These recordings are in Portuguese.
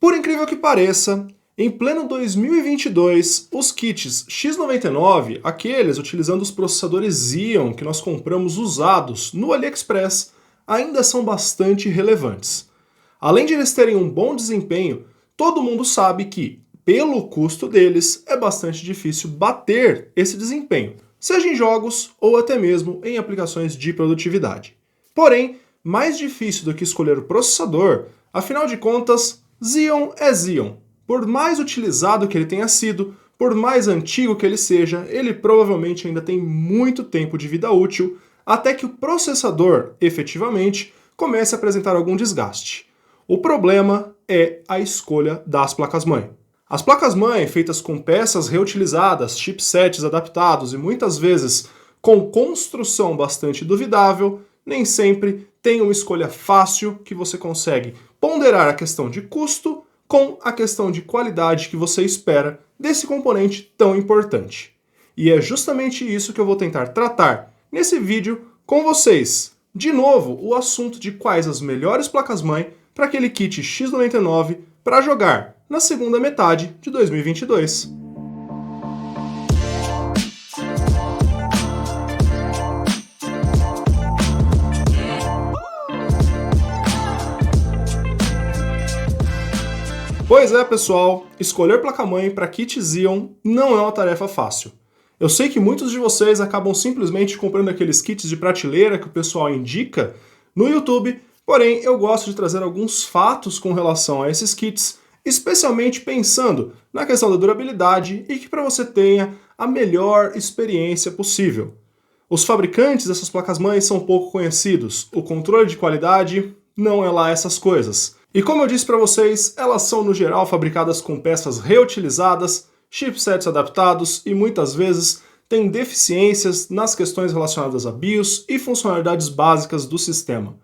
Por incrível que pareça, em pleno 2022, os kits X99, aqueles utilizando os processadores Xeon que nós compramos usados no AliExpress, ainda são bastante relevantes. Além de eles terem um bom desempenho, todo mundo sabe que, pelo custo deles, é bastante difícil bater esse desempenho, seja em jogos ou até mesmo em aplicações de produtividade. Porém, mais difícil do que escolher o processador, afinal de contas, Xeon é Xeon. Por mais utilizado que ele tenha sido, por mais antigo que ele seja, ele provavelmente ainda tem muito tempo de vida útil, até que o processador, efetivamente, comece a apresentar algum desgaste. O problema é a escolha das placas-mãe. As placas-mãe, feitas com peças reutilizadas, chipsets adaptados e muitas vezes com construção bastante duvidável, nem sempre tem uma escolha fácil que você consegue ponderar a questão de custo com a questão de qualidade que você espera desse componente tão importante. E é justamente isso que eu vou tentar tratar nesse vídeo com vocês. De novo, o assunto de quais as melhores placas-mãe para aquele kit X99 para jogar na segunda metade de 2022. Pois é, pessoal, escolher placa-mãe para kit Xeon não é uma tarefa fácil. Eu sei que muitos de vocês acabam simplesmente comprando aqueles kits de prateleira que o pessoal indica no YouTube, porém eu gosto de trazer alguns fatos com relação a esses kits, especialmente pensando na questão da durabilidade e que para você tenha a melhor experiência possível. Os fabricantes dessas placas-mães são pouco conhecidos, o controle de qualidade não é lá essas coisas. E como eu disse para vocês, elas são no geral fabricadas com peças reutilizadas, chipsets adaptados e muitas vezes têm deficiências nas questões relacionadas a BIOS e funcionalidades básicas do sistema.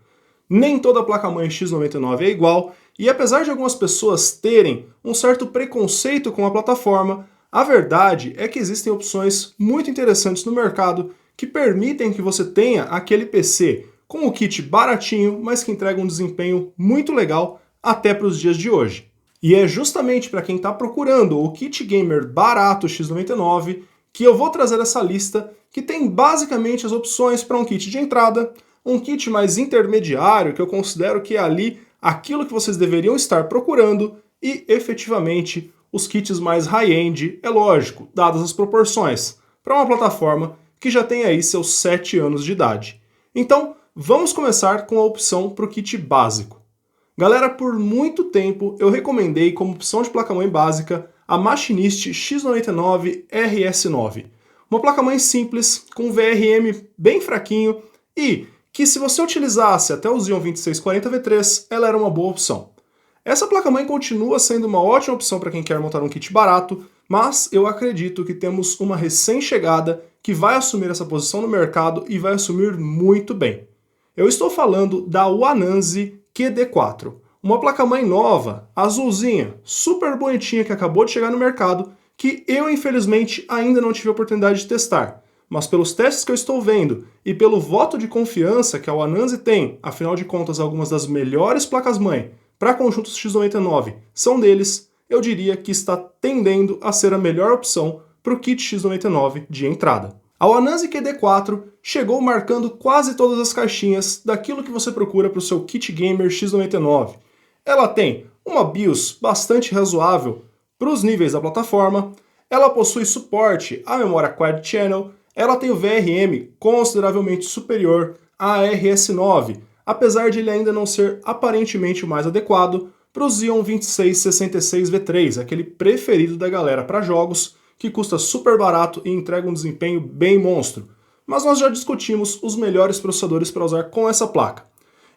Nem toda placa-mãe X99 é igual, e apesar de algumas pessoas terem um certo preconceito com a plataforma, a verdade é que existem opções muito interessantes no mercado que permitem que você tenha aquele PC com o kit baratinho, mas que entrega um desempenho muito legal até para os dias de hoje. E é justamente para quem está procurando o kit gamer barato X99 que eu vou trazer essa lista que tem basicamente as opções para um kit de entrada, um kit mais intermediário, que eu considero que é ali aquilo que vocês deveriam estar procurando, e efetivamente os kits mais high-end, é lógico, dadas as proporções, para uma plataforma que já tem aí seus 7 anos de idade. Então, vamos começar com a opção para o kit básico. Galera, por muito tempo eu recomendei como opção de placa-mãe básica a Machinist X99 RS9. Uma placa-mãe simples, com VRM bem fraquinho e que se você utilizasse até o Xeon 2640V3, ela era uma boa opção. Essa placa-mãe continua sendo uma ótima opção para quem quer montar um kit barato, mas eu acredito que temos uma recém-chegada que vai assumir essa posição no mercado e vai assumir muito bem. Eu estou falando da Uananse QD4, uma placa-mãe nova, azulzinha, super bonitinha que acabou de chegar no mercado, que eu infelizmente ainda não tive a oportunidade de testar. Mas pelos testes que eu estou vendo e pelo voto de confiança que a Uananse tem, afinal de contas algumas das melhores placas-mãe para conjuntos X99 são deles, eu diria que está tendendo a ser a melhor opção para o kit X99 de entrada. A Uananse QD4 chegou marcando quase todas as caixinhas daquilo que você procura para o seu kit gamer X99. Ela tem uma BIOS bastante razoável para os níveis da plataforma, ela possui suporte à memória Quad Channel, ela tem o VRM consideravelmente superior à RS9, apesar de ele ainda não ser aparentemente o mais adequado para o Xeon 2666V3, aquele preferido da galera para jogos, que custa super barato e entrega um desempenho bem monstro. Mas nós já discutimos os melhores processadores para usar com essa placa.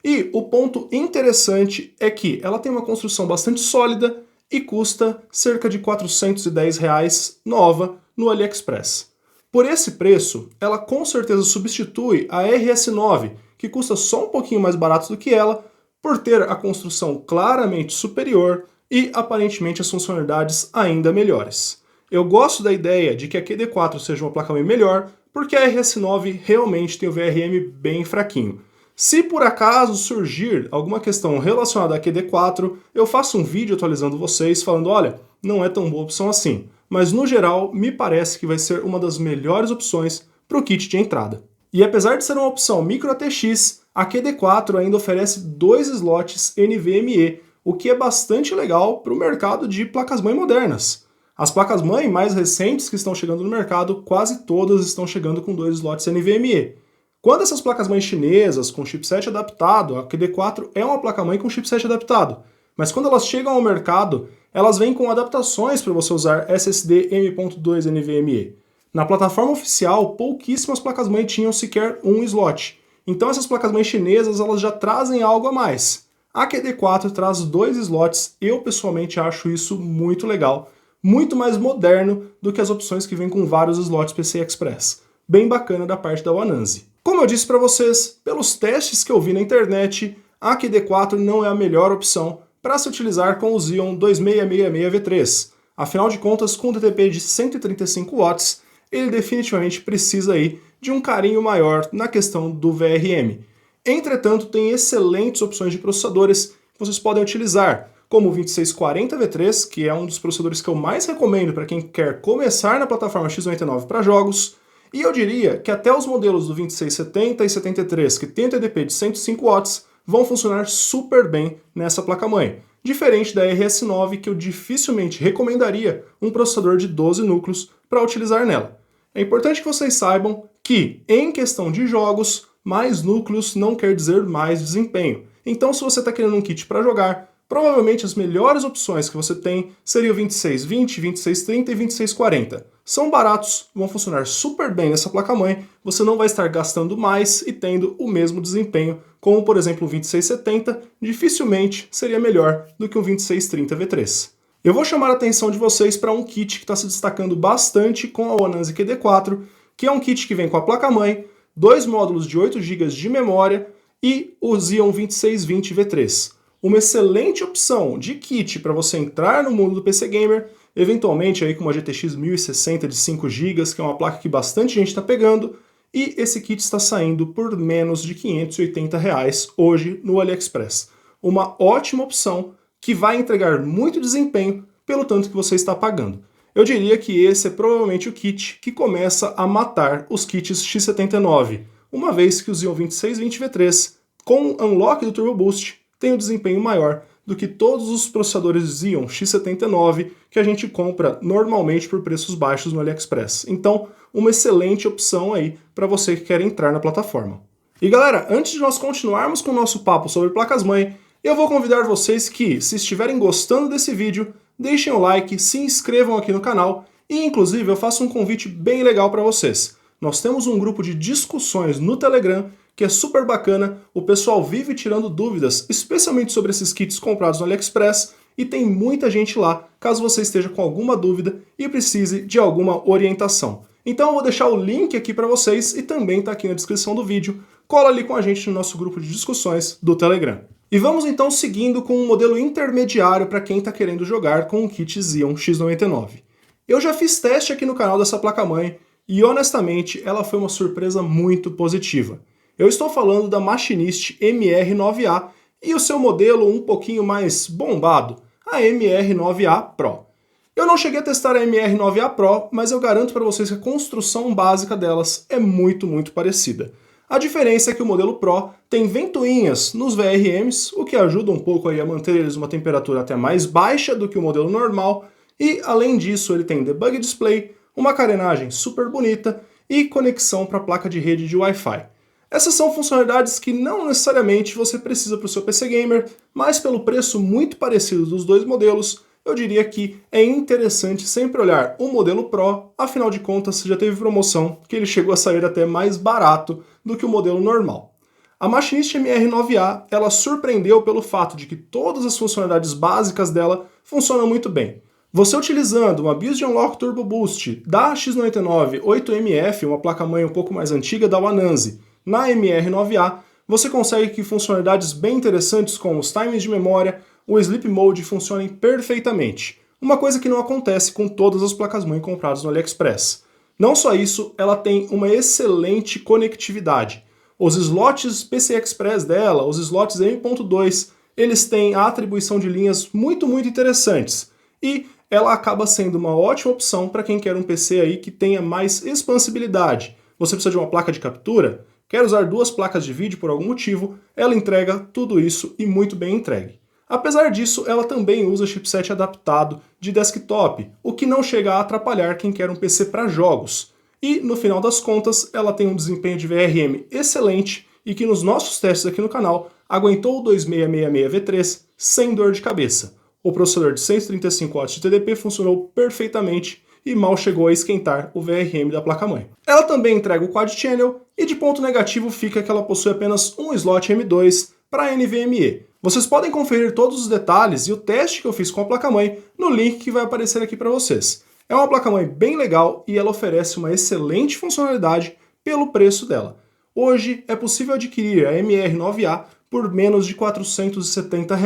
E o ponto interessante é que ela tem uma construção bastante sólida e custa cerca de R$410 nova no AliExpress. Por esse preço, ela com certeza substitui a RS9, que custa só um pouquinho mais barato do que ela, por ter a construção claramente superior e aparentemente as funcionalidades ainda melhores. Eu gosto da ideia de que a QD4 seja uma placa-mãe melhor, porque a RS9 realmente tem o VRM bem fraquinho. Se por acaso surgir alguma questão relacionada à QD4, eu faço um vídeo atualizando vocês falando, olha, não é tão boa opção assim, mas no geral me parece que vai ser uma das melhores opções para o kit de entrada. E apesar de ser uma opção micro ATX, a QD4 ainda oferece 2 slots NVMe, o que é bastante legal para o mercado de placas-mãe modernas. As placas-mãe mais recentes que estão chegando no mercado, quase todas estão chegando com 2 slots NVMe. Quando essas placas-mãe chinesas com chipset adaptado, a QD4 é uma placa-mãe com chipset adaptado, mas quando elas chegam ao mercado, elas vêm com adaptações para você usar SSD M.2 NVMe. Na plataforma oficial, pouquíssimas placas-mãe tinham sequer um slot. Então essas placas-mãe chinesas elas já trazem algo a mais. A QD4 traz 2 slots, eu pessoalmente acho isso muito legal, muito mais moderno do que as opções que vêm com vários slots PCI Express. Bem bacana da parte da Wananzi. Como eu disse para vocês, pelos testes que eu vi na internet, a QD4 não é a melhor opção para se utilizar com o Xeon 2666V3. Afinal de contas, com um TDP de 135 watts, ele definitivamente precisa aí de um carinho maior na questão do VRM. Entretanto, tem excelentes opções de processadores que vocês podem utilizar, como o 2640V3, que é um dos processadores que eu mais recomendo para quem quer começar na plataforma X99 para jogos, e eu diria que até os modelos do 2670 e 73, que tem TDP de 105 watts, vão funcionar super bem nessa placa-mãe, diferente da RS9, que eu dificilmente recomendaria um processador de 12 núcleos para utilizar nela. É importante que vocês saibam que, em questão de jogos, mais núcleos não quer dizer mais desempenho. Então, se você está querendo um kit para jogar, provavelmente as melhores opções que você tem seriam 2620, 2630 e 2640. São baratos, vão funcionar super bem nessa placa-mãe, você não vai estar gastando mais e tendo o mesmo desempenho, como por exemplo o 2670, dificilmente seria melhor do que um 2630V3. Eu vou chamar a atenção de vocês para um kit que está se destacando bastante com a Wananzi QD4, que é um kit que vem com a placa-mãe, 2 módulos de 8 GB de memória e o Xeon 2620V3. Uma excelente opção de kit para você entrar no mundo do PC Gamer, eventualmente aí com uma GTX 1060 de 5 GB, que é uma placa que bastante gente está pegando, e esse kit está saindo por menos de R$580 hoje no AliExpress. Uma ótima opção que vai entregar muito desempenho pelo tanto que você está pagando. Eu diria que esse é provavelmente o kit que começa a matar os kits X79, uma vez que o Xeon 2620V3, com o unlock do Turbo Boost, tem um desempenho maior do que todos os processadores Xeon X79 que a gente compra normalmente por preços baixos no AliExpress. Então, uma excelente opção aí para você que quer entrar na plataforma. E galera, antes de nós continuarmos com o nosso papo sobre placas-mãe, eu vou convidar vocês que, se estiverem gostando desse vídeo, deixem o like, se inscrevam aqui no canal e, inclusive, eu faço um convite bem legal para vocês. Nós temos um grupo de discussões no Telegram que é super bacana, o pessoal vive tirando dúvidas, especialmente sobre esses kits comprados no AliExpress, e tem muita gente lá, caso você esteja com alguma dúvida e precise de alguma orientação. Então eu vou deixar o link aqui para vocês e também está aqui na descrição do vídeo. Cola ali com a gente no nosso grupo de discussões do Telegram. E vamos então seguindo com um modelo intermediário para quem está querendo jogar com o kit Xeon X99. Eu já fiz teste aqui no canal dessa placa-mãe e honestamente ela foi uma surpresa muito positiva. Eu estou falando da Machinist MR9A e o seu modelo um pouquinho mais bombado, a MR9A Pro. Eu não cheguei a testar a MR9A Pro, mas eu garanto para vocês que a construção básica delas é muito parecida. A diferença é que o modelo Pro tem ventoinhas nos VRMs, o que ajuda um pouco aí a manter eles uma temperatura até mais baixa do que o modelo normal, e além disso ele tem debug display, uma carenagem super bonita e conexão para a placa de rede de Wi-Fi. Essas são funcionalidades que não necessariamente você precisa para o seu PC Gamer, mas pelo preço muito parecido dos dois modelos, eu diria que é interessante sempre olhar o modelo Pro, afinal de contas já teve promoção que ele chegou a sair até mais barato do que o modelo normal. A Machinist MR9A, ela surpreendeu pelo fato de que todas as funcionalidades básicas dela funcionam muito bem. Você utilizando uma BIOS de Unlock Turbo Boost da X99 8MF, uma placa-mãe um pouco mais antiga da Wananzi, na MR9A, você consegue que funcionalidades bem interessantes como os times de memória, o Sleep Mode funcionem perfeitamente. Uma coisa que não acontece com todas as placas-mãe compradas no AliExpress. Não só isso, ela tem uma excelente conectividade. Os slots PCI Express dela, os slots M.2, eles têm a atribuição de linhas muito interessantes. E ela acaba sendo uma ótima opção para quem quer um PC aí que tenha mais expansibilidade. Você precisa de uma placa de captura? Quer usar duas placas de vídeo por algum motivo? Ela entrega tudo isso e muito bem entregue. Apesar disso, ela também usa chipset adaptado de desktop, o que não chega a atrapalhar quem quer um PC para jogos. E, no final das contas, ela tem um desempenho de VRM excelente e que nos nossos testes aqui no canal aguentou o 2666V3 sem dor de cabeça. O processador de 135 watts de TDP funcionou perfeitamente e mal chegou a esquentar o VRM da placa-mãe. Ela também entrega o Quad Channel e de ponto negativo fica que ela possui apenas um slot M2 para NVMe. Vocês podem conferir todos os detalhes e o teste que eu fiz com a placa-mãe no link que vai aparecer aqui para vocês. É uma placa-mãe bem legal e ela oferece uma excelente funcionalidade pelo preço dela. Hoje é possível adquirir a MR9A por menos de R$ 470.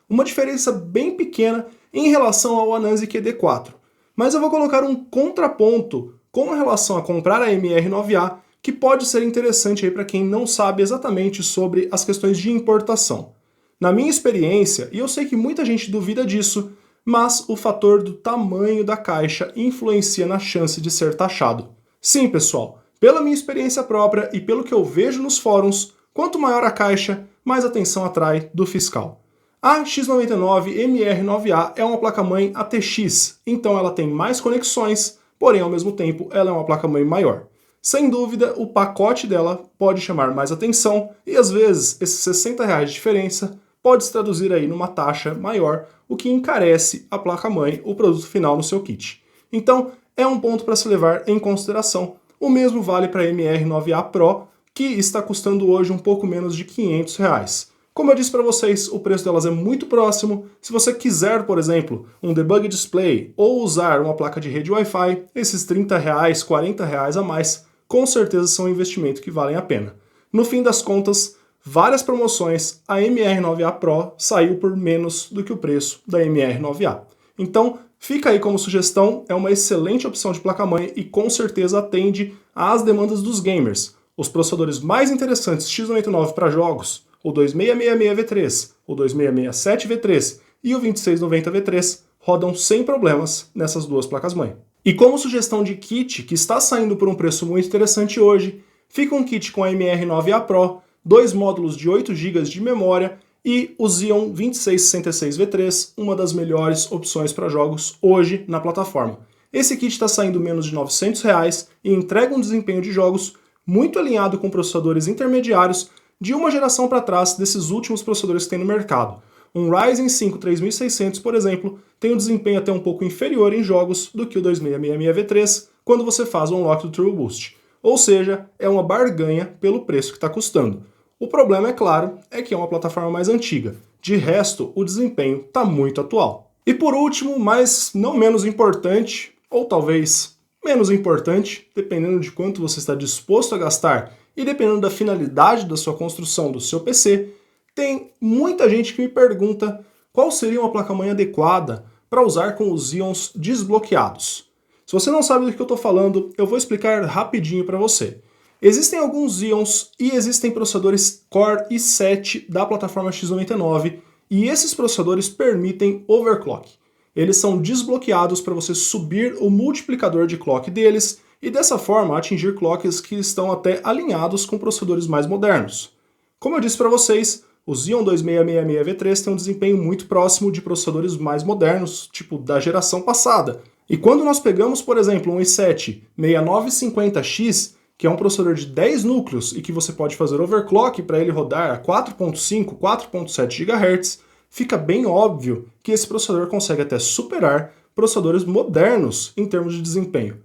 Uma diferença bem pequena em relação ao Anansi QD4. Mas eu vou colocar um contraponto com relação a comprar a MR9A que pode ser interessante para quem não sabe exatamente sobre as questões de importação. Na minha experiência, e eu sei que muita gente duvida disso, mas o fator do tamanho da caixa influencia na chance de ser taxado. Sim, pessoal, pela minha experiência própria e pelo que eu vejo nos fóruns, quanto maior a caixa, mais atenção atrai do fiscal. A X99 MR9A é uma placa-mãe ATX, então ela tem mais conexões, porém ao mesmo tempo ela é uma placa-mãe maior. Sem dúvida, o pacote dela pode chamar mais atenção e às vezes esses R$60 de diferença pode se traduzir aí numa taxa maior, o que encarece a placa-mãe, o produto final no seu kit. Então, é um ponto para se levar em consideração. O mesmo vale para a MR9A Pro, que está custando hoje um pouco menos de R$500. Como eu disse para vocês, o preço delas é muito próximo. Se você quiser, por exemplo, um debug display ou usar uma placa de rede Wi-Fi, esses R$30, R$40 a mais, com certeza são um investimento que valem a pena. No fim das contas, várias promoções, a MR9A Pro saiu por menos do que o preço da MR9A. Então, fica aí como sugestão, é uma excelente opção de placa-mãe e com certeza atende às demandas dos gamers. Os processadores mais interessantes X99 para jogos, o 2666V3, o 2667V3 e o 2690V3 rodam sem problemas nessas duas placas-mãe. E como sugestão de kit, que está saindo por um preço muito interessante hoje, fica um kit com a MR9A Pro, 2 módulos de 8 GB de memória e o Xeon 2666V3, uma das melhores opções para jogos hoje na plataforma. Esse kit está saindo menos de R$900 e entrega um desempenho de jogos muito alinhado com processadores intermediários de uma geração para trás desses últimos processadores que tem no mercado. Um Ryzen 5 3600, por exemplo, tem um desempenho até um pouco inferior em jogos do que o 2666V3 quando você faz o unlock do Turbo Boost. Ou seja, é uma barganha pelo preço que está custando. O problema, é claro, é que é uma plataforma mais antiga. De resto, o desempenho está muito atual. E por último, mas não menos importante, ou talvez menos importante, dependendo de quanto você está disposto a gastar e dependendo da finalidade da sua construção do seu PC, tem muita gente que me pergunta qual seria uma placa-mãe adequada para usar com os Xeons desbloqueados. Se você não sabe do que eu estou falando, eu vou explicar rapidinho para você. Existem alguns Xeons e existem processadores Core i7 da plataforma X99 e esses processadores permitem overclock. Eles são desbloqueados para você subir o multiplicador de clock deles e dessa forma atingir clocks que estão até alinhados com processadores mais modernos. Como eu disse para vocês, o Xeon 2666V3 tem um desempenho muito próximo de processadores mais modernos, tipo da geração passada. E quando nós pegamos, por exemplo, um i7 6950X, que é um processador de 10 núcleos e que você pode fazer overclock para ele rodar a 4.5, 4.7 GHz, fica bem óbvio que esse processador consegue até superar processadores modernos em termos de desempenho.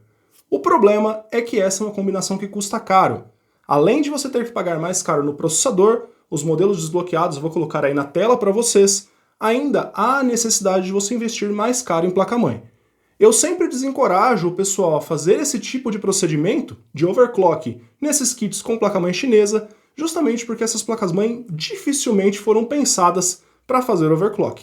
O problema é que essa é uma combinação que custa caro. Além de você ter que pagar mais caro no processador, os modelos desbloqueados eu vou colocar aí na tela para vocês, ainda há a necessidade de você investir mais caro em placa-mãe. Eu sempre desencorajo o pessoal a fazer esse tipo de procedimento de overclock nesses kits com placa-mãe chinesa, justamente porque essas placas-mãe dificilmente foram pensadas para fazer overclock.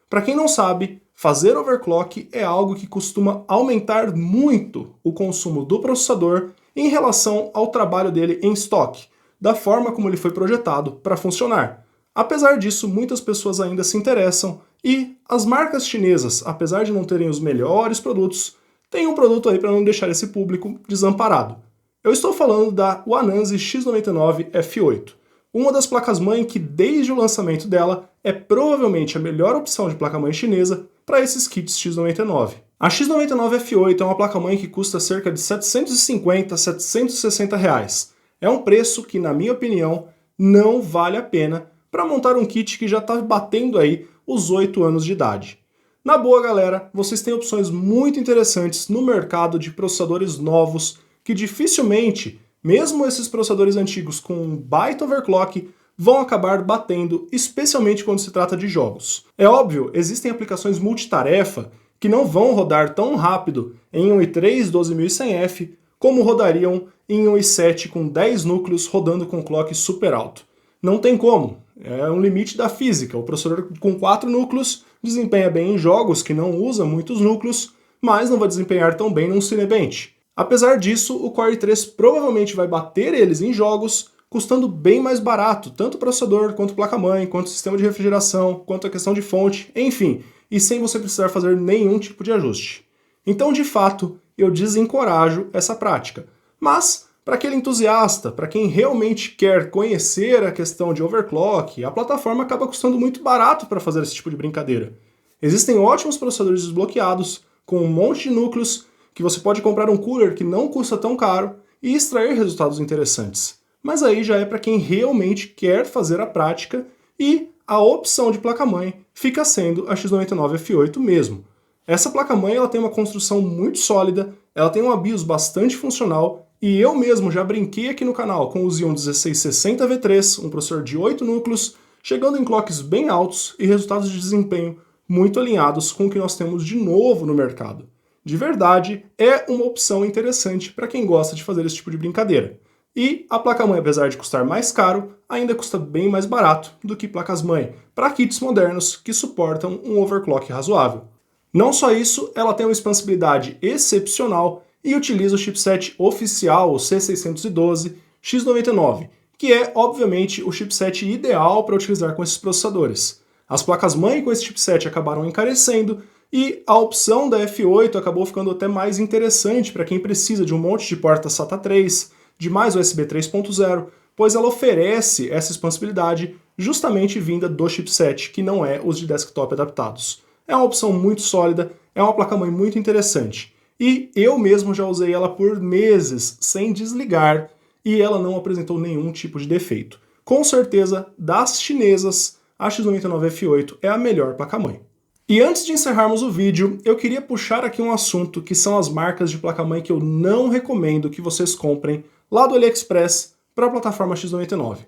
Para quem não sabe, fazer overclock é algo que costuma aumentar muito o consumo do processador em relação ao trabalho dele em estoque. da forma como ele foi projetado para funcionar. Apesar disso, muitas pessoas ainda se interessam e as marcas chinesas, apesar de não terem os melhores produtos, têm um produto aí para não deixar esse público desamparado. Eu estou falando da Uanense X99 F8, uma das placas-mãe que desde o lançamento dela é provavelmente a melhor opção de placa-mãe chinesa para esses kits X99. A X99 F8 é uma placa-mãe que custa cerca de R$ 750 a R$ 760 reais. É um preço que, na minha opinião, não vale a pena para montar um kit que já está batendo aí os 8 anos de idade. Na boa, galera, vocês têm opções muito interessantes no mercado de processadores novos que dificilmente, mesmo esses processadores antigos com um baita overclock, vão acabar batendo, especialmente quando se trata de jogos. É óbvio, existem aplicações multitarefa que não vão rodar tão rápido em um i3 12100F como rodariam em um i7 com 10 núcleos rodando com clock super alto. Não tem como, é um limite da física. O processador com 4 núcleos desempenha bem em jogos que não usam muitos núcleos, mas não vai desempenhar tão bem num Cinebench. Apesar disso, o Core i3 provavelmente vai bater eles em jogos, custando bem mais barato, tanto o processador, quanto placa-mãe, quanto o sistema de refrigeração, quanto a questão de fonte, enfim, e sem você precisar fazer nenhum tipo de ajuste. Então, de fato, eu desencorajo essa prática. Mas, para aquele entusiasta, para quem realmente quer conhecer a questão de overclock, a plataforma acaba custando muito barato para fazer esse tipo de brincadeira. Existem ótimos processadores desbloqueados, com um monte de núcleos, que você pode comprar um cooler que não custa tão caro e extrair resultados interessantes. Mas aí já é para quem realmente quer fazer a prática e a opção de placa-mãe fica sendo a X99 F8 mesmo. Essa placa-mãe ela tem uma construção muito sólida, ela tem uma BIOS bastante funcional e eu mesmo já brinquei aqui no canal com o Xeon 1660 V3, um processador de 8 núcleos, chegando em clocks bem altos e resultados de desempenho muito alinhados com o que nós temos de novo no mercado. De verdade, é uma opção interessante para quem gosta de fazer esse tipo de brincadeira. E a placa-mãe, apesar de custar mais caro, ainda custa bem mais barato do que placas-mãe para kits modernos que suportam um overclock razoável. Não só isso, ela tem uma expansibilidade excepcional e utiliza o chipset oficial, o C612 X99, que é, obviamente, o chipset ideal para utilizar com esses processadores. As placas-mãe com esse chipset acabaram encarecendo e a opção da F8 acabou ficando até mais interessante para quem precisa de um monte de porta SATA 3, de mais USB 3.0, pois ela oferece essa expansibilidade justamente vinda do chipset, que não é os de desktop adaptados. É uma opção muito sólida, é uma placa-mãe muito interessante. E eu mesmo já usei ela por meses sem desligar e ela não apresentou nenhum tipo de defeito. Com certeza, das chinesas, a X99 F8 é a melhor placa-mãe. E antes de encerrarmos o vídeo, eu queria puxar aqui um assunto que são as marcas de placa-mãe que eu não recomendo que vocês comprem lá do AliExpress para a plataforma X99.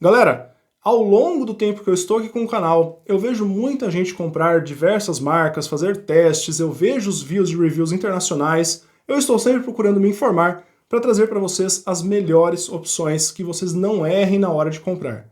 Galera, ao longo do tempo que eu estou aqui com o canal, eu vejo muita gente comprar diversas marcas, fazer testes, eu vejo os views de reviews internacionais, eu estou sempre procurando me informar para trazer para vocês as melhores opções que vocês não errem na hora de comprar.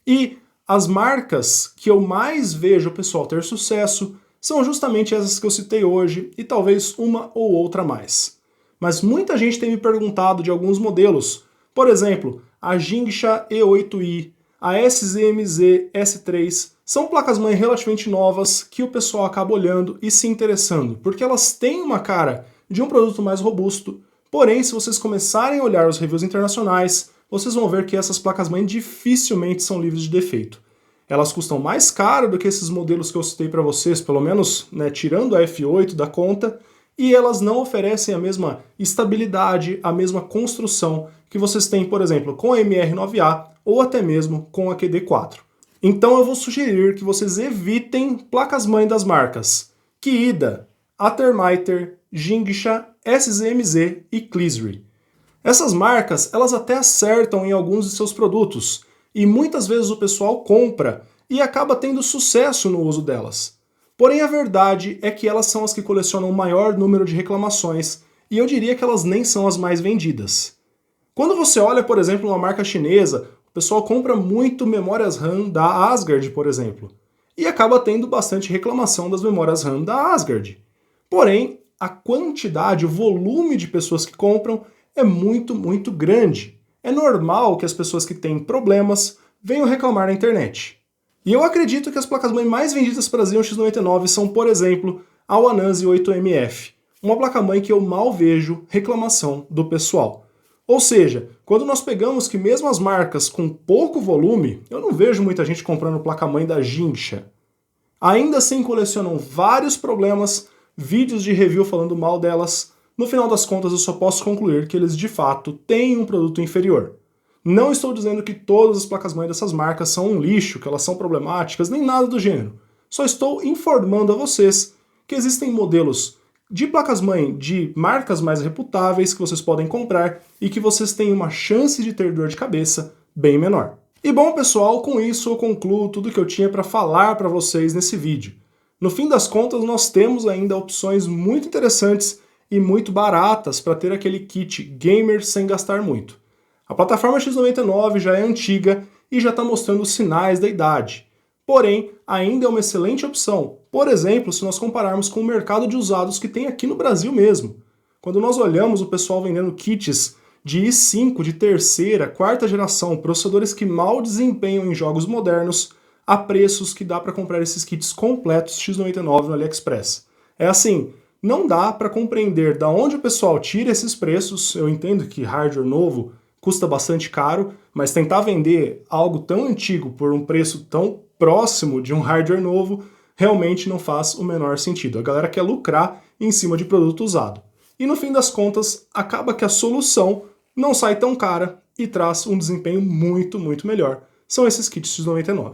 E as marcas que eu mais vejo o pessoal ter sucesso são justamente essas que eu citei hoje e talvez uma ou outra mais. Mas muita gente tem me perguntado de alguns modelos, por exemplo, a Jingsha E8i, a SZMZ S3, são placas-mãe relativamente novas que o pessoal acaba olhando e se interessando, porque elas têm uma cara de um produto mais robusto, porém, se vocês começarem a olhar os reviews internacionais, vocês vão ver que essas placas-mãe dificilmente são livres de defeito. Elas custam mais caro do que esses modelos que eu citei para vocês, pelo menos, né, tirando a F8 da conta, e elas não oferecem a mesma estabilidade, a mesma construção que vocês têm, por exemplo, com a MR9A ou até mesmo com a QD4. Então eu vou sugerir que vocês evitem placas-mãe das marcas Kiida, Athermiter, Jingsha, SZMZ e Clisry. Essas marcas, elas até acertam em alguns de seus produtos, e muitas vezes o pessoal compra e acaba tendo sucesso no uso delas. Porém, a verdade é que elas são as que colecionam o maior número de reclamações, e eu diria que elas nem são as mais vendidas. Quando você olha, por exemplo, uma marca chinesa, o pessoal compra muito memórias RAM da Asgard, por exemplo, e acaba tendo bastante reclamação das memórias RAM da Asgard. Porém, a quantidade, o volume de pessoas que compram é muito, muito grande. É normal que as pessoas que têm problemas venham reclamar na internet. E eu acredito que as placas-mãe mais vendidas para Xeon X99 são, por exemplo, a Wananzi 8MF, uma placa-mãe que eu mal vejo reclamação do pessoal. Ou seja, quando nós pegamos que mesmo as marcas com pouco volume, eu não vejo muita gente comprando placa-mãe da Jinsha. Ainda assim colecionam vários problemas, vídeos de review falando mal delas. No final das contas eu só posso concluir que eles de fato têm um produto inferior. Não estou dizendo que todas as placas-mãe dessas marcas são um lixo, que elas são problemáticas, nem nada do gênero. Só estou informando a vocês que existem modelos de placas-mãe de marcas mais reputáveis que vocês podem comprar e que vocês têm uma chance de ter dor de cabeça bem menor. E bom, pessoal, com isso eu concluo tudo que eu tinha para falar para vocês nesse vídeo. No fim das contas, nós temos ainda opções muito interessantes e muito baratas para ter aquele kit gamer sem gastar muito. A plataforma X99 já é antiga e já está mostrando sinais da idade. Porém, ainda é uma excelente opção. Por exemplo, se nós compararmos com o mercado de usados que tem aqui no Brasil mesmo. Quando nós olhamos o pessoal vendendo kits de i5 de terceira, quarta geração, processadores que mal desempenham em jogos modernos, a preços que dá para comprar esses kits completos X99 no AliExpress. É assim, não dá para compreender de onde o pessoal tira esses preços. Eu entendo que hardware novo custa bastante caro, mas tentar vender algo tão antigo por um preço tão próximo de um hardware novo realmente não faz o menor sentido. A galera quer lucrar em cima de produto usado. E no fim das contas, acaba que a solução não sai tão cara e traz um desempenho muito, muito melhor. São esses kits X99.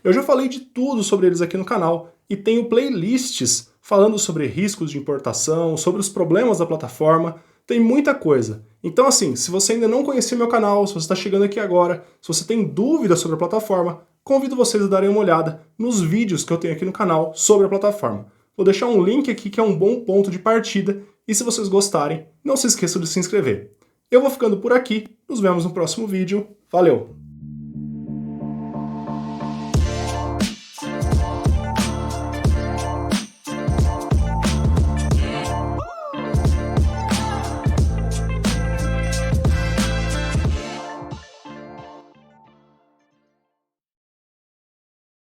Eu já falei de tudo sobre eles aqui no canal e tenho playlists falando sobre riscos de importação, sobre os problemas da plataforma, tem muita coisa. Então assim, se você ainda não conhecia meu canal, se você está chegando aqui agora, se você tem dúvidas sobre a plataforma, convido vocês a darem uma olhada nos vídeos que eu tenho aqui no canal sobre a plataforma. Vou deixar um link aqui que é um bom ponto de partida e se vocês gostarem, não se esqueçam de se inscrever. Eu vou ficando por aqui, nos vemos no próximo vídeo, valeu!